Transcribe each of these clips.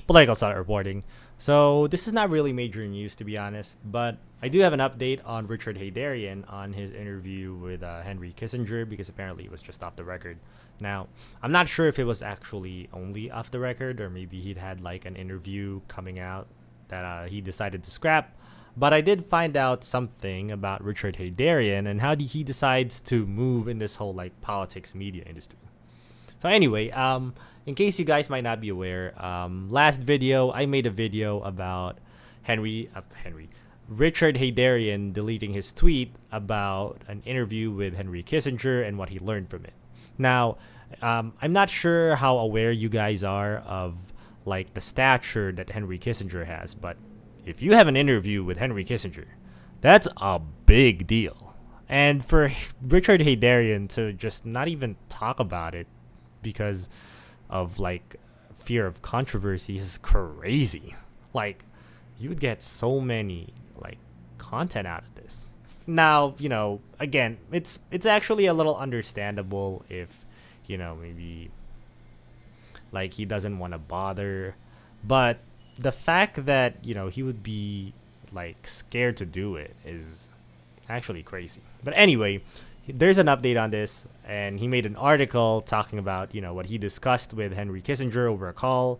political side reporting. So this is not really major news, to be honest, but I do have an update on Richard Heydarian on his interview with Henry Kissinger, because apparently it was just off the record. Now, I'm not sure if it was actually only off the record, or maybe he'd had like an interview coming out that he decided to scrap. But I did find out something about Richard Heydarian and how he decides to move in this whole like politics media industry. So anyway, in case you guys might not be aware, last video I made a video about Richard Heydarian deleting his tweet about an interview with Henry Kissinger and what he learned from it. Now, I'm not sure how aware you guys are of like the stature that Henry Kissinger has, but if you have an interview with Henry Kissinger, that's a big deal. And for Richard Heydarian to just not even talk about it because of like fear of controversy is crazy. Like, you would get so many like content out of this. Now, again, it's actually a little understandable if, maybe like he doesn't want to bother, but the fact that, he would be like scared to do it is actually crazy. But anyway, there's an update on this, and he made an article talking about, what he discussed with Henry Kissinger over a call,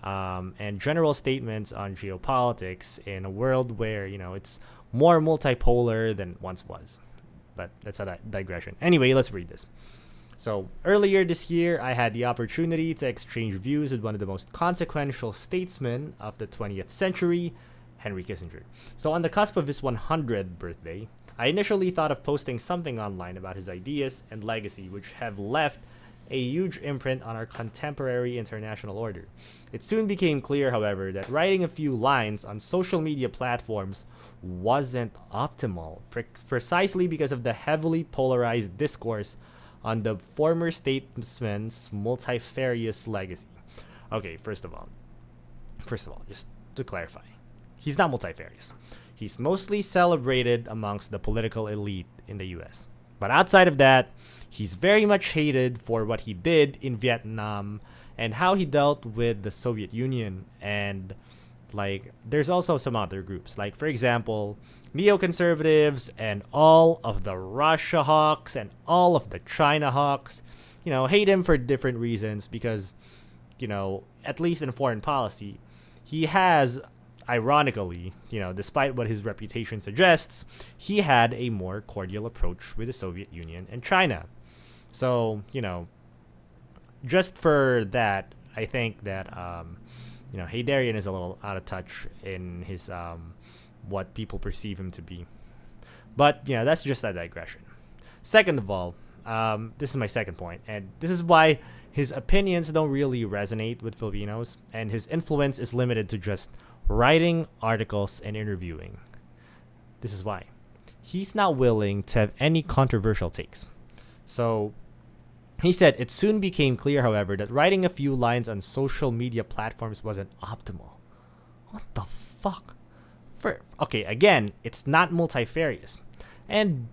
and general statements on geopolitics in a world where, it's more multipolar than once was. But that's a digression. Anyway, let's read this. So earlier this year, I had the opportunity to exchange views with one of the most consequential statesmen of the 20th century, Henry Kissinger. So on the cusp of his 100th birthday, I initially thought of posting something online about his ideas and legacy, which have left a huge imprint on our contemporary international order. It soon became clear, however, that writing a few lines on social media platforms wasn't optimal, precisely because of the heavily polarized discourse on the former statesman's multifarious legacy. Okay, first of all, just to clarify, he's not multifarious. He's mostly celebrated amongst the political elite in the US. But outside of that, he's very much hated for what he did in Vietnam and how he dealt with the Soviet Union. And like, there's also some other groups, like for example, neoconservatives and all of the Russia hawks and all of the China hawks, hate him for different reasons because, at least in foreign policy, he has, ironically, despite what his reputation suggests, he had a more cordial approach with the Soviet Union and China. So, just for that, I think that, Heydarian is a little out of touch in his, what people perceive him to be. But, that's just a digression. Second of all, this is my second point, and this is why his opinions don't really resonate with Filipinos, and his influence is limited to just writing articles and interviewing. This is why. He's not willing to have any controversial takes. So, he said, it soon became clear, however, that writing a few lines on social media platforms wasn't optimal. What the fuck? Okay, again, it's not multifarious. And,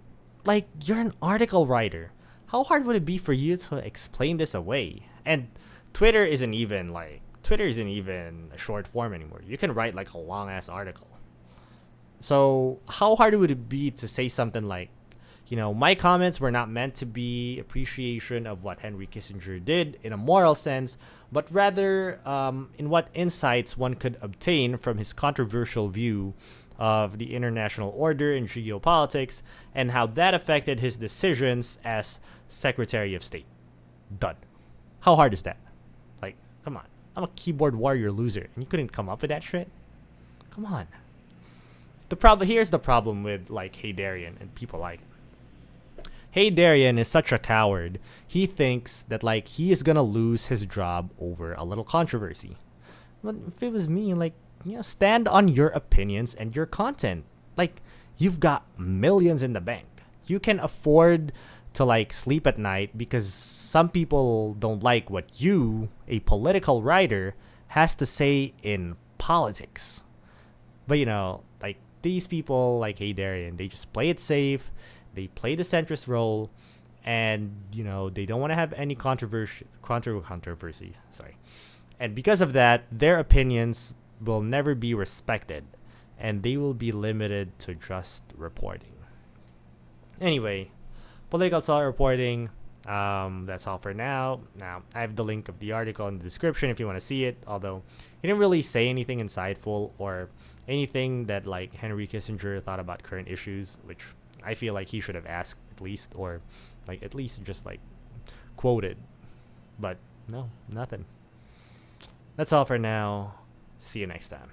like, you're an article writer. How hard would it be for you to explain this away? And Twitter isn't even a short form anymore. You can write, like, a long-ass article. So, how hard would it be to say something like, my comments were not meant to be appreciation of what Henry Kissinger did in a moral sense, but rather in what insights one could obtain from his controversial view of the international order and geopolitics and how that affected his decisions as Secretary of State. Done. How hard is that? Like, come on. I'm a keyboard warrior loser, and you couldn't come up with that shit? Come on. Here's the problem with, like, Heydarian and people like him. Heydarian is such a coward. He thinks that like he is gonna lose his job over a little controversy. But if it was me, like, stand on your opinions and your content. Like, you've got millions in the bank. You can afford to like sleep at night because some people don't like what you, a political writer, has to say in politics. But like these people like Heydarian, they just play it safe. They play the centrist role, and they don't want to have any controversy. Sorry, And because of that, their opinions will never be respected, and they will be limited to just reporting. Anyway, political self reporting. That's all for now. Now, I have the link of the article in the description if you want to see it. Although he didn't really say anything insightful or anything that like Henry Kissinger thought about current issues, which I feel like he should have asked at least, or like at least just like quoted. But no, nothing. That's all for now. See you next time.